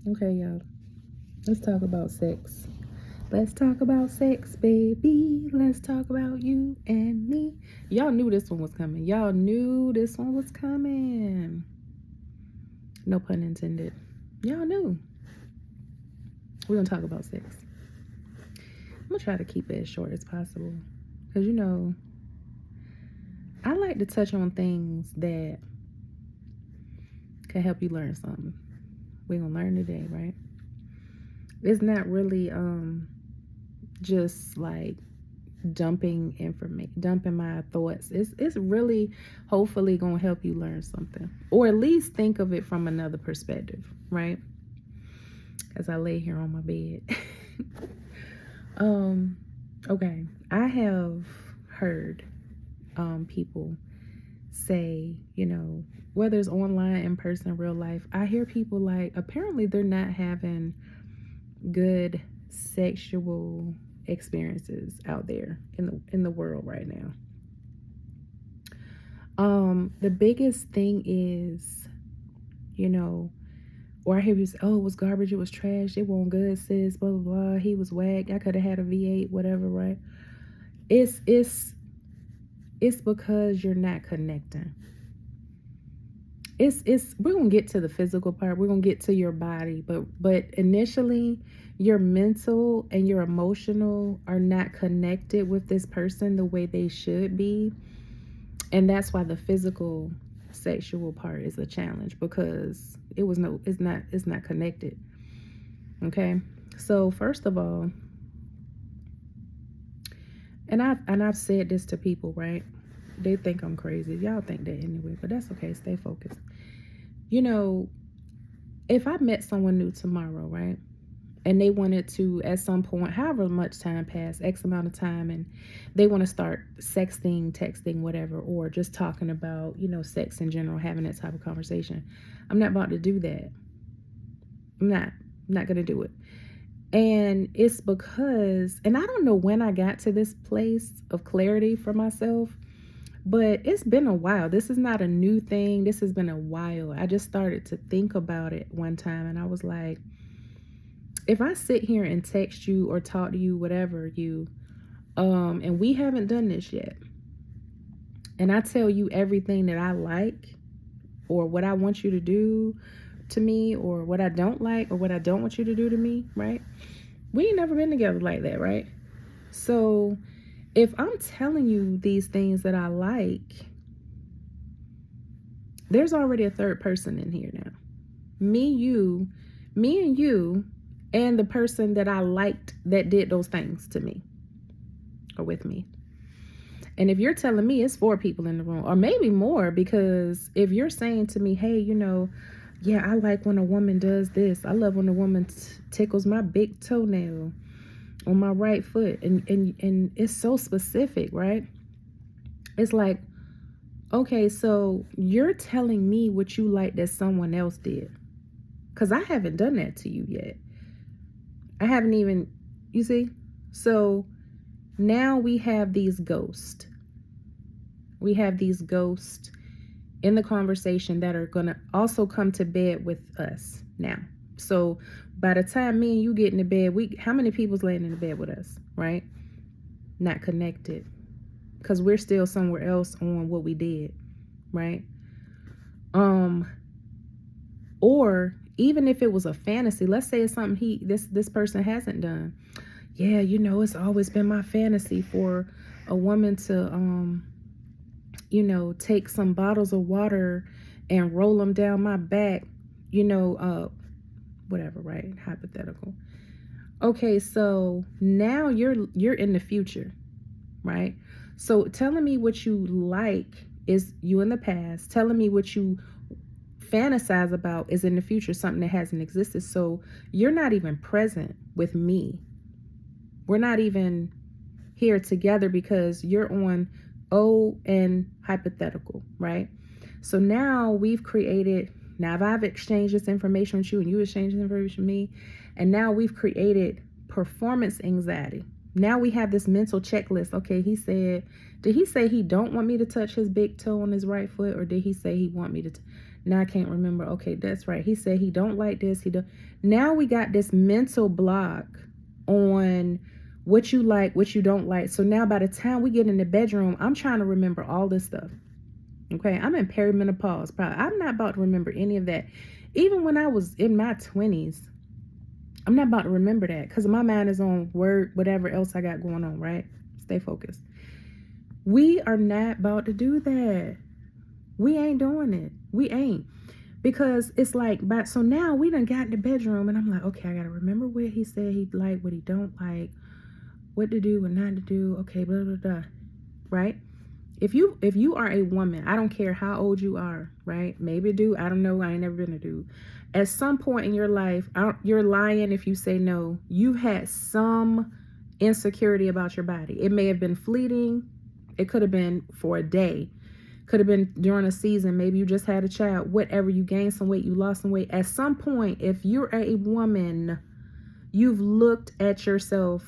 Okay, y'all. Let's talk about sex. Let's talk about sex, baby. Let's talk about you and me. Y'all knew this one was coming. Y'all knew this one was coming. No pun intended. Y'all knew. We're going to talk about sex. I'm going to try to keep it as short as possible. Because, I like to touch on things that can help you learn something. We're going to learn today, right? It's not really just like dumping my thoughts. It's really hopefully gonna help you learn something, or at least think of it from another perspective, right? As I lay here on my bed. Okay, I have heard people say, whether it's online, in person, real life, I hear people like apparently they're not having good sexual experiences out there in the world right now. The biggest thing is, or I hear people say, "Oh, it was garbage, it was trash, it wasn't good, sis, blah blah blah. He was whack. I could have had a V8, whatever." Right? It's because you're not connecting. It's we're gonna get to the physical part. We're gonna get to your body, but initially, your mental and your emotional are not connected with this person the way they should be, and that's why the physical sexual part is a challenge, because it's not connected. Okay, so first of all, and I've said this to people, right? They think I'm crazy. Y'all think that anyway, but that's okay. Stay focused. If I met someone new tomorrow, right, and they wanted to, at some point, however much time passed, X amount of time, and they want to start sexting, texting, whatever, or just talking about, sex in general, having that type of conversation, I'm not about to do that. I'm not going to do it. And it's because, and I don't know when I got to this place of clarity for myself, but it's been a while. This is not a new thing. This has been a while. I just started to think about it one time, and I was like, if I sit here and text you or talk to you, whatever, and we haven't done this yet, and I tell you everything that I like, or what I want you to do to me, or what I don't like, or what I don't want you to do to me, right? We ain't never been together like that, right? So if I'm telling you these things that I like, there's already a third person in here now. Me and you, and the person that I liked that did those things to me or with me. And if you're telling me it's 4 people in the room, or maybe more, because if you're saying to me, hey, yeah, I like when a woman does this. I love when a woman tickles my big toenail on my right foot. And it's so specific, right? It's like, okay, so you're telling me what you like that someone else did. Because I haven't done that to you yet. I haven't even, you see? So now we have these ghosts. We have these ghosts in the conversation that are going to also come to bed with us now. So by the time me and you get in the bed, how many people's laying in the bed with us, right? Not connected, because we're still somewhere else on what we did, right? Or even if it was a fantasy, let's say it's something this person hasn't done. Yeah, it's always been my fantasy for a woman to take some bottles of water and roll them down my back, whatever, right? Hypothetical. Okay, so now you're in the future, right? So telling me what you like is you in the past. Telling me what you fantasize about is in the future, something that hasn't existed. So you're not even present with me. We're not even here together because you're on O and hypothetical, right? So now I've exchanged this information with you and you exchanged this information with me, and now we've created performance anxiety. Now we have this mental checklist. Okay, did he say he don't want me to touch his big toe on his right foot, or did he say he want me to? Now I can't remember. Okay, that's right. He said he don't like this. He don't. Now we got this mental block on what you like, what you don't like. So now by the time we get in the bedroom, I'm trying to remember all this stuff. Okay, I'm in perimenopause. Probably I'm not about to remember any of that. Even when I was in my 20s, I'm not about to remember that because my mind is on work, whatever else I got going on, right? Stay focused. We are not about to do that. We ain't doing it. We ain't. Because it's like, but so now we done got in the bedroom and I'm like, okay, I got to remember what he said he like, what he don't like, what to do, what not to do. Okay, blah, blah, blah. Right? If you are a woman, I don't care how old you are, right? Maybe a dude, I don't know. I ain't never been a dude. At some point in your life, you're lying if you say no. You had some insecurity about your body. It may have been fleeting. It could have been for a day. Could have been during a season. Maybe you just had a child. Whatever, you gained some weight, you lost some weight. At some point, if you're a woman, you've looked at yourself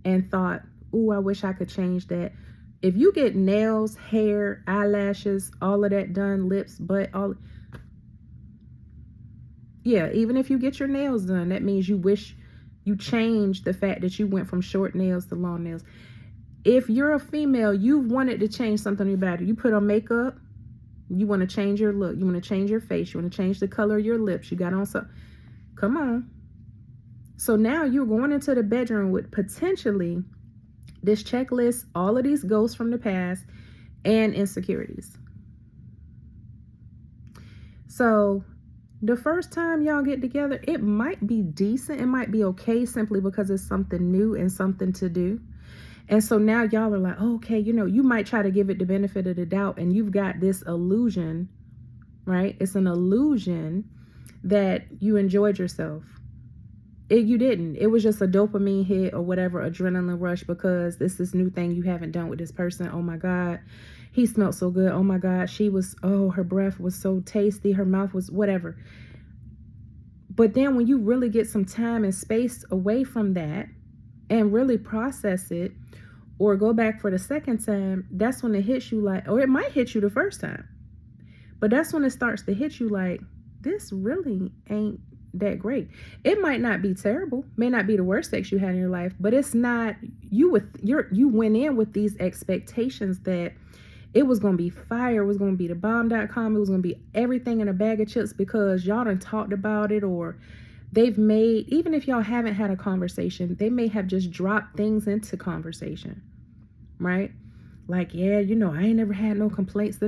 and thought, ooh, I wish I could change that. If you get nails, hair, eyelashes, all of that done, lips, butt, all. Yeah, even if you get your nails done, that means you wish you changed the fact that you went from short nails to long nails. If you're a female, you've wanted to change something in your body. You put on makeup, you want to change your look, you want to change your face, you want to change the color of your lips, you got on some. Come on. So now you're going into the bedroom with potentially this checklist, all of these ghosts from the past, and insecurities. So the first time y'all get together, it might be decent. It might be okay simply because it's something new and something to do. And so now y'all are like, oh, okay, you might try to give it the benefit of the doubt. And you've got this illusion, right? It's an illusion that you enjoyed yourself. You didn't. It was just a dopamine hit or whatever, adrenaline rush, because this new thing you haven't done with this person. Oh my God, he smelled so good. Oh my God, her breath was so tasty. Her mouth was whatever. But then when you really get some time and space away from that and really process it or go back for the second time, that's when it hits you like, or it might hit you the first time, but that's when it starts to hit you like, this really ain't that great. It might not be terrible, may not be the worst sex you had in your life, but it's not, you went in with these expectations that it was going to be fire, it was going to be the bomb.com, it was going to be everything in a bag of chips because y'all done talked about it, or they've made, even if y'all haven't had a conversation, they may have just dropped things into conversation, right? Like, yeah, I ain't never had no complaints.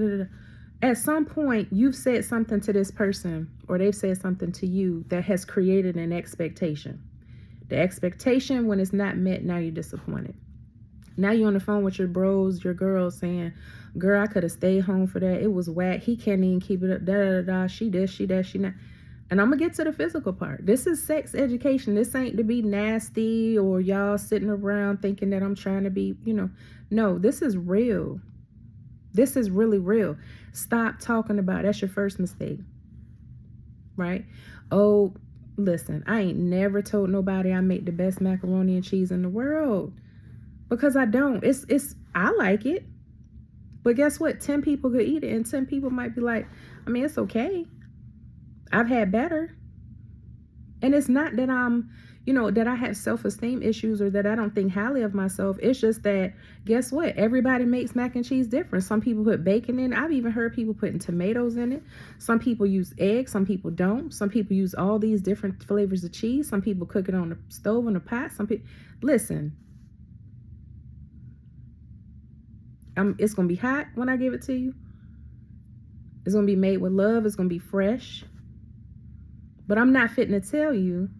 At some point, you've said something to this person or they've said something to you that has created an expectation. The expectation, when it's not met, now you're disappointed. Now you're on the phone with your bros, your girls saying, girl, I could have stayed home for that. It was whack. He can't even keep it up. Da, da, da, da. She this, she that, she not. And I'm going to get to the physical part. This is sex education. This ain't to be nasty or y'all sitting around thinking that I'm trying to be, No, this is real. This is really real. Stop talking about it. That's your first mistake. Right? Oh, listen, I ain't never told nobody I make the best macaroni and cheese in the world. Because I don't. I like it. But guess what? 10 people could eat it and 10 people might be like, it's okay. I've had better. And it's not that I'm, that I have self-esteem issues or that I don't think highly of myself. It's just that, guess what? Everybody makes mac and cheese different. Some people put bacon in it. I've even heard people putting tomatoes in it. Some people use eggs. Some people don't. Some people use all these different flavors of cheese. Some people cook it on the stove in a pot. Some people, listen. It's going to be hot when I give it to you. It's going to be made with love. It's going to be fresh. But I'm not fitting to tell you,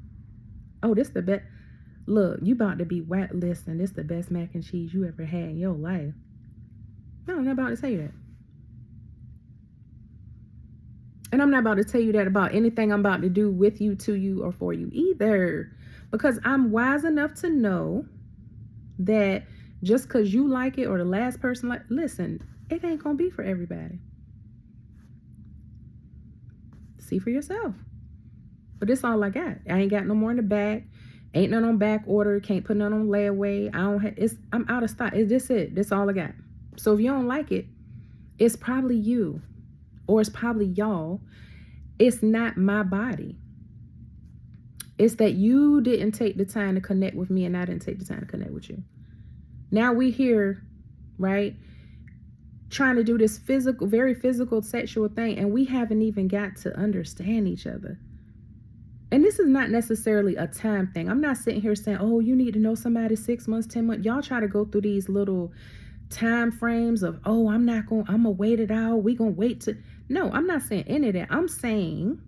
oh, this the best. Look, you about to be whack. Listen, this the best mac and cheese you ever had in your life. No, I'm not about to tell you that. And I'm not about to tell you that about anything I'm about to do with you, to you, or for you either. Because I'm wise enough to know that just because you like it or the last person listen, it ain't going to be for everybody. See for yourself. But it's all I got. I ain't got no more in the back. Ain't none on back order. Can't put none on layaway. I'm out of stock. It's just it. That's all I got. So if you don't like it, it's probably you. Or it's probably y'all. It's not my body. It's that you didn't take the time to connect with me and I didn't take the time to connect with you. Now we here, right, trying to do this physical, very physical sexual thing, and we haven't even got to understand each other. And this is not necessarily a time thing. I'm not sitting here saying, oh, you need to know somebody 6 months, 10 months. Y'all try to go through these little time frames of, oh, I'm gonna wait it out. We gonna wait to. No, I'm not saying any of that. I'm saying,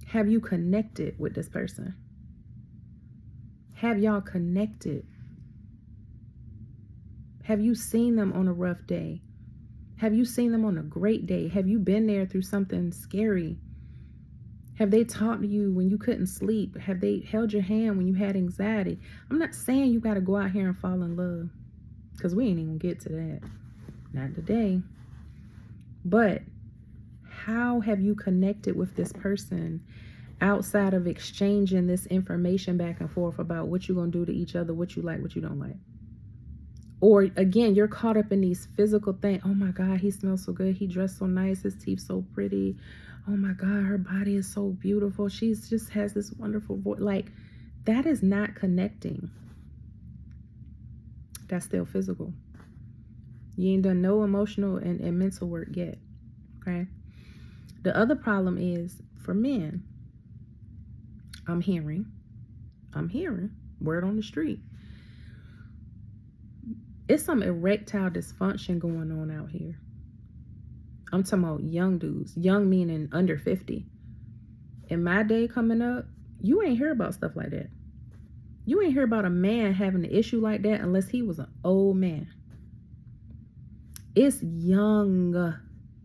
have you connected with this person? Have y'all connected? Have you seen them on a rough day? Have you seen them on a great day? Have you been there through something scary? Have they talked to you when you couldn't sleep? Have they held your hand when you had anxiety? I'm not saying you got to go out here and fall in love, because we ain't even get to that. Not today. But how have you connected with this person outside of exchanging this information back and forth about what you're going to do to each other, what you like, what you don't like? Or again, you're caught up in these physical things. Oh my God, he smells so good. He dressed so nice. His teeth so pretty. Oh my God, her body is so beautiful. She's just has this wonderful voice. Like, that is not connecting. That's still physical. You ain't done no emotional and mental work yet. Okay. The other problem is for men. I'm hearing word on the street. It's some erectile dysfunction going on out here. I'm talking about young dudes, young meaning under 50. In my day coming up, you ain't hear about stuff like that. You ain't hear about a man having an issue like that unless he was an old man. It's young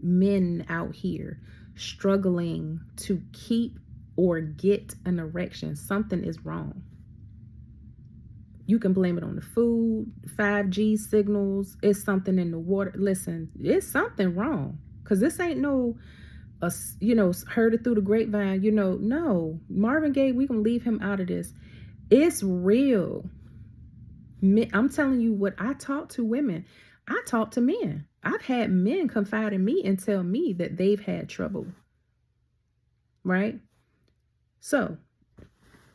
men out here struggling to keep or get an erection. Something is wrong. You can blame it on the food, 5G signals. It's something in the water. Listen, it's something wrong. Because this ain't no, heard it through the grapevine. No. Marvin Gaye, we can leave him out of this. It's real. I'm telling you what I talk to women. I talk to men. I've had men confide in me and tell me that they've had trouble. Right? So,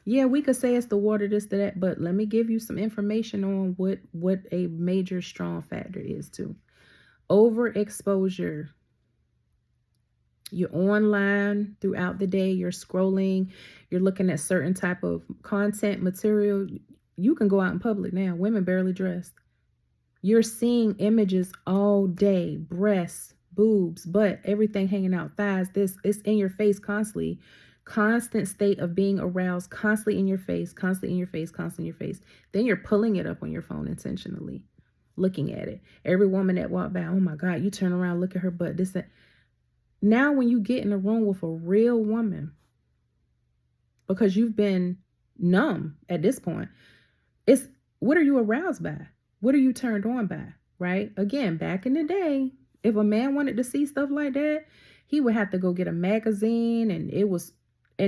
yeah, we could say it's the water, this, that, but let me give you some information on what a major strong factor is too. Overexposure. You're online throughout the day, you're scrolling, you're looking at certain type of content material. You can go out in public now, women barely dressed. You're seeing images all day, breasts, boobs, butt, everything hanging out, thighs, it's in your face constantly. Constant state of being aroused, constantly in your face, constantly in your face, constantly in your face. Then you're pulling it up on your phone intentionally, looking at it. Every woman that walked by, oh my God, you turn around, look at her butt, this, that. Now when you get in a room with a real woman, because you've been numb at this point, it's what are you aroused by? What are you turned on by? Right? Again, back in the day, if a man wanted to see stuff like that, he would have to go get a magazine, and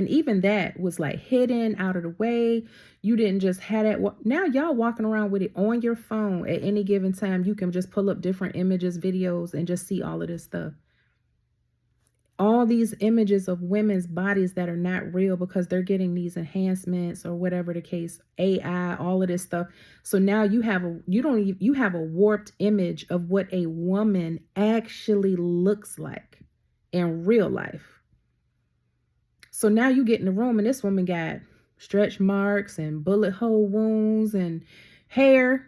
even that was like hidden out of the way. You didn't just have that. Now y'all walking around with it on your phone at any given time. You can just pull up different images, videos, and just see all of this stuff. All these images of women's bodies that are not real because they're getting these enhancements or whatever the case, AI, all of this stuff. So now you have a warped image of what a woman actually looks like in real life. So now you get in the room and this woman got stretch marks and bullet hole wounds and hair.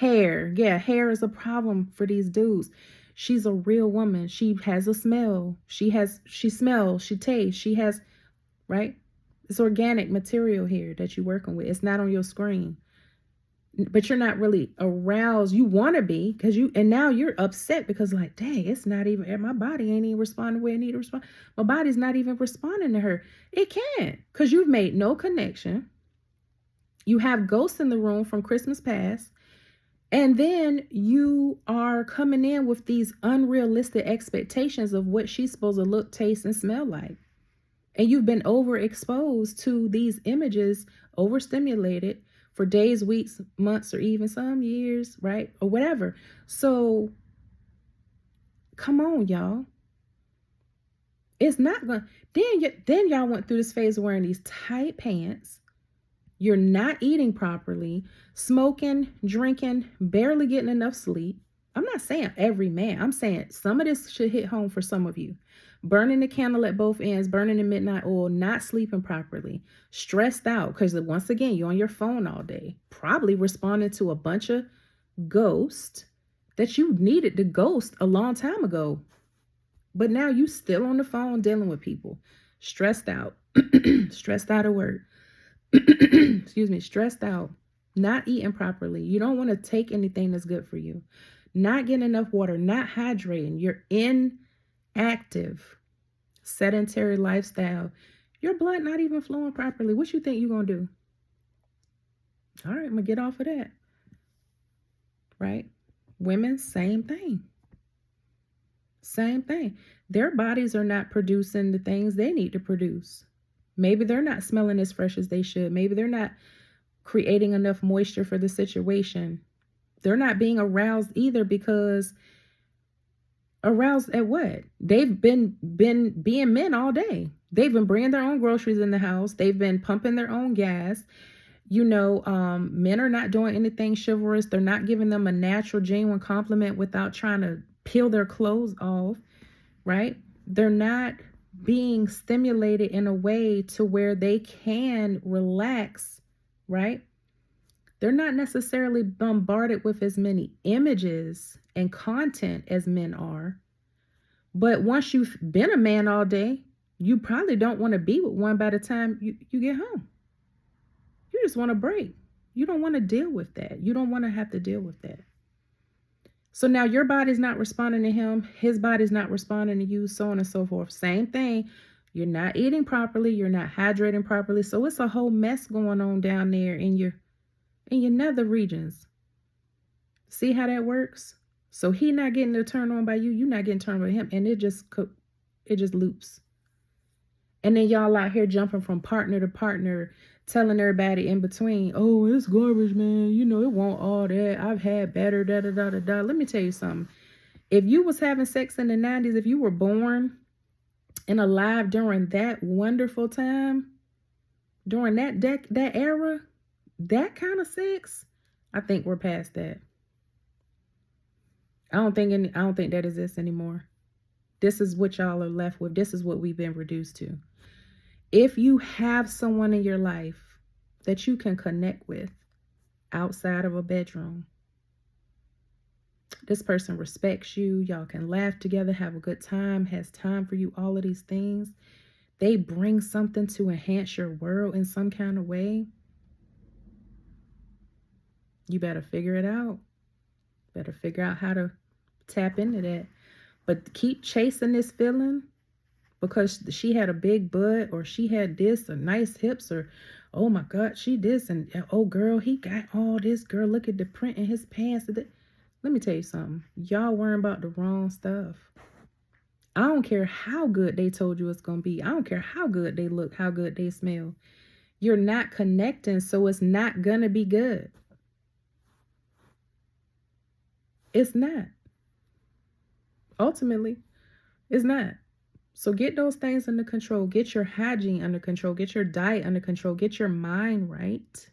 Yeah, hair is a problem for these dudes. She's a real woman. She has a smell. She smells, she tastes, she has, right? It's organic material here that you're working with. It's not on your screen. But you're not really aroused. You want to be and now you're upset because like, dang, it's not even, my body ain't even responding where it need to respond. My body's not even responding to her. It can't, because you've made no connection. You have ghosts in the room from Christmas past. And then you are coming in with these unrealistic expectations of what she's supposed to look, taste, and smell like. And you've been overexposed to these images, overstimulated for days, weeks, months, or even some years, right? Or whatever. So come on, y'all. It's not going to, then y'all went through this phase of wearing these tight pants. You're not eating properly, smoking, drinking, barely getting enough sleep. I'm not saying every man. I'm saying some of this should hit home for some of you. Burning the candle at both ends, burning the midnight oil, not sleeping properly, stressed out because once again, you're on your phone all day, probably responding to a bunch of ghosts that you needed to ghost a long time ago. But now you still on the phone dealing with people, stressed out, stressed out of work. Excuse me, stressed out, not eating properly. You don't want to take anything that's good for you. Not getting enough water, not hydrating. You're inactive, sedentary lifestyle. Your blood not even flowing properly. What you think you're going to do? All right, I'm going to get off of that. Right? Women, same thing. Same thing. Their bodies are not producing the things they need to produce. Maybe they're not smelling as fresh as they should. Maybe they're not creating enough moisture for the situation. They're not being aroused either, because aroused at what? They've been being men all day. They've been bringing their own groceries in the house. They've been pumping their own gas. Men are not doing anything chivalrous. They're not giving them a natural, genuine compliment without trying to peel their clothes off, right? They're not being stimulated in a way to where they can relax, right? They're not necessarily bombarded with as many images and content as men are. But once you've been a man all day, you probably don't want to be with one by the time you get home. You just want a break. You don't want to deal with that. You don't want to have to deal with that. So now your body's not responding to him. His body's not responding to you, so on and so forth. Same thing. You're not eating properly. You're not hydrating properly. So it's a whole mess going on down there in your nether regions. See how that works? So he not getting to turn on by you. You not getting turned on by him. And it just loops. And then y'all out here jumping from partner to partner, telling everybody in between, oh, it's garbage, man. You know, it won't all that. I've had better, da-da-da-da-da. Let me tell you something. If you was having sex in the 90s, if you were born and alive during that wonderful time, during that era, that kind of sex, I think we're past that. I don't think that exists anymore. This is what y'all are left with. This is what we've been reduced to. If you have someone in your life that you can connect with outside of a bedroom, this person respects you, y'all can laugh together, have a good time, has time for you, all of these things. They bring something to enhance your world in some kind of way. You better figure it out. Better figure out how to tap into that. But keep chasing this feeling because she had a big butt, or she had this, or nice hips, or oh my God, she this, and oh girl, he got all this, girl, look at the print in his pants. Let me tell you something. Y'all worrying about the wrong stuff. I don't care how good they told you it's going to be. I don't care how good they look, how good they smell. You're not connecting, so it's not going to be good. It's not. Ultimately, it's not. So get those things under control. Get your hygiene under control. Get your diet under control. Get your mind right.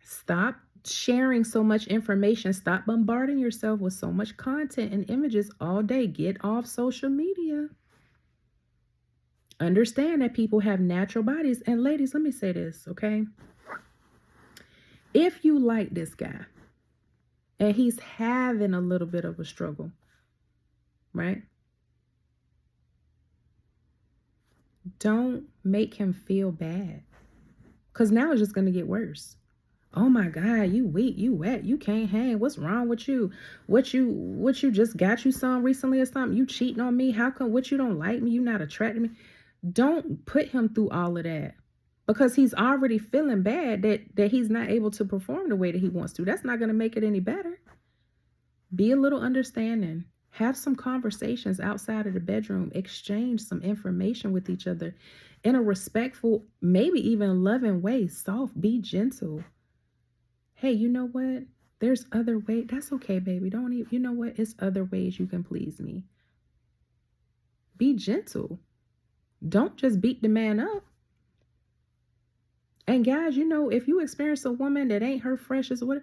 Stop sharing so much information. Stop bombarding yourself with so much content and images all day. Get off social media. Understand that people have natural bodies. And ladies, let me say this, okay? If you like this guy and he's having a little bit of a struggle, right? Don't make him feel bad, because now it's just going to get worse. Oh my God, you weak, you wet, you can't hang. What's wrong with you? What you just got you some recently or something? You cheating on me? How come? What, you don't like me? You not attracting me? Don't put him through all of that, because he's already feeling bad that he's not able to perform the way that he wants to. That's not going to make it any better. Be a little understanding. Have some conversations outside of the bedroom. Exchange some information with each other in a respectful, maybe even loving way. Soft, be gentle. Hey, you know what? There's other ways. That's okay, baby. Don't even, you know what? It's other ways you can please me. Be gentle. Don't just beat the man up. And guys, if you experience a woman that ain't her fresh as what,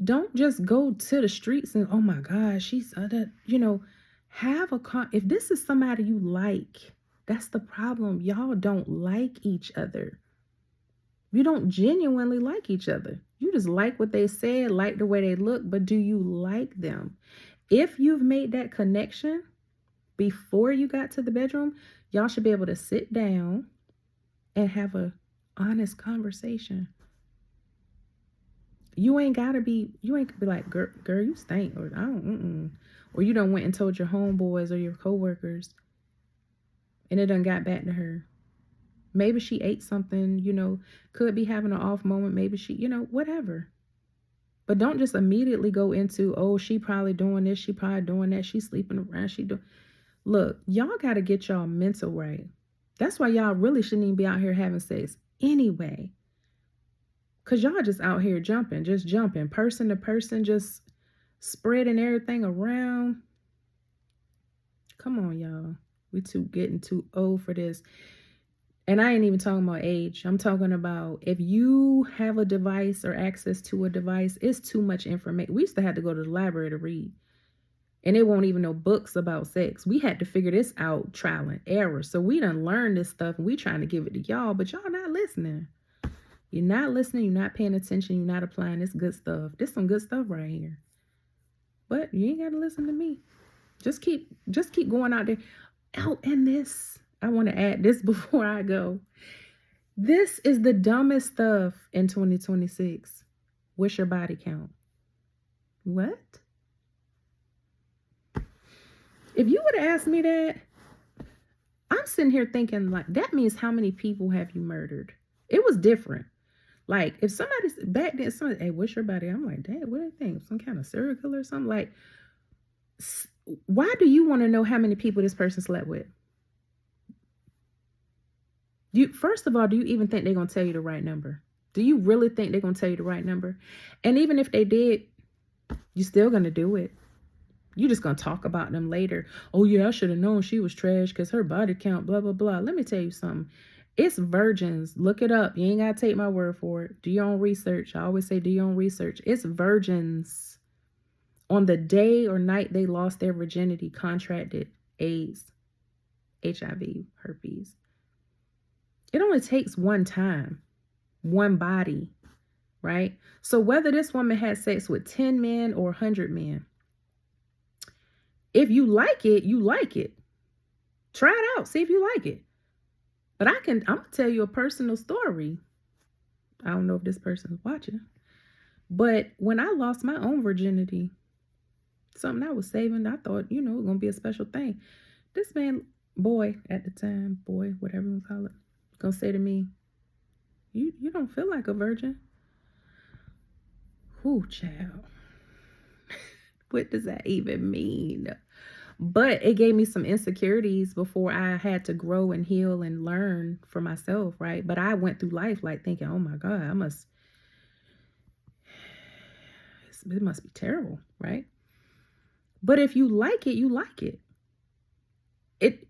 don't just go to the streets and, oh my God, she's that, if this is somebody you like, that's the problem. Y'all don't like each other. You don't genuinely like each other. You just like what they said, like the way they look, but do you like them? If you've made that connection before you got to the bedroom, y'all should be able to sit down and have a honest conversation. You ain't be like, girl, you stink, or I don't, or you done went and told your homeboys or your coworkers, and it done got back to her. Maybe she ate something, could be having an off moment. Maybe she, whatever. But don't just immediately go into, oh, she probably doing this, she probably doing that, she's sleeping around, Look, y'all got to get y'all mental right. That's why y'all really shouldn't even be out here having sex anyway. Because y'all just out here jumping, person to person, just spreading everything around. Come on, y'all. We getting too old for this. And I ain't even talking about age. I'm talking about if you have a device or access to a device, it's too much information. We used to have to go to the library to read. And they won't even know books about sex. We had to figure this out, trial and error. So we done learned this stuff and we trying to give it to y'all, but y'all not listening. You're not listening. You're not paying attention. You're not applying this good stuff. This some good stuff right here. But you ain't got to listen to me. Just keep going out there. Oh, and this, I want to add this before I go. This is the dumbest stuff in 2026. What's your body count? What? If you would have asked me that, I'm sitting here thinking, like, that means how many people have you murdered? It was different. Like, if somebody's back then, hey, what's your body? I'm like, Dad, what do you think? Some kind of serial killer or something? Like, why do you want to know how many people this person slept with? First of all, do you even think they're going to tell you the right number? Do you really think they're going to tell you the right number? And even if they did, you're still going to do it. You're just going to talk about them later. Oh, yeah, I should have known she was trash because her body count, blah, blah, blah. Let me tell you something. It's virgins. Look it up. You ain't got to take my word for it. Do your own research. I always say do your own research. It's virgins on the day or night they lost their virginity, contracted AIDS, HIV, herpes. It only takes one time, one body, right? So whether this woman had sex with 10 men or 100 men, if you like it, you like it. Try it out. See if you like it. But I'm going to tell you a personal story. I don't know if this person is watching. But when I lost my own virginity, something I was saving, I thought, it was going to be a special thing. This boy at the time, whatever you call it, going to say to me, you don't feel like a virgin. Ooh, child. What does that even mean? But it gave me some insecurities before I had to grow and heal and learn for myself, right? But I went through life like thinking, oh my God, it must be terrible, right? But if you like it, you like it.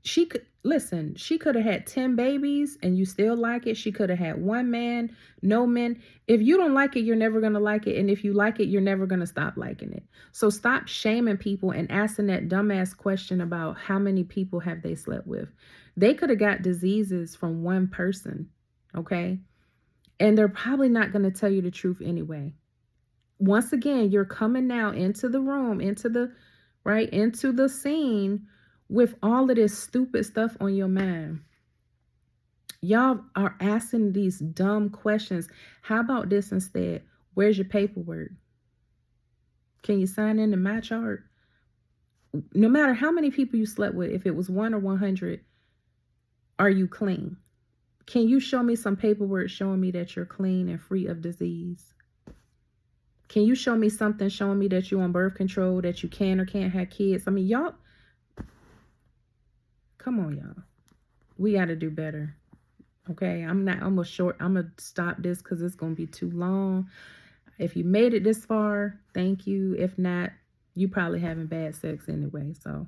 She could have had 10 babies and you still like it. She could have had one man, no men. If you don't like it, you're never going to like it. And if you like it, you're never going to stop liking it. So stop shaming people and asking that dumbass question about how many people have they slept with. They could have got diseases from one person, okay? And they're probably not going to tell you the truth anyway. Once again, you're coming now into the room, into the scene with all of this stupid stuff on your mind. Y'all are asking these dumb questions. How about this instead? Where's your paperwork? Can you sign into my chart? No matter how many people you slept with, if it was 1 or 100, are you clean? Can you show me some paperwork showing me that you're clean and free of disease? Can you show me something showing me that you're on birth control, that you can or can't have kids? I mean, y'all, come on, y'all. We got to do better. Okay, I'm going to stop this because it's going to be too long. If you made it this far, thank you. If not, you probably having bad sex anyway. So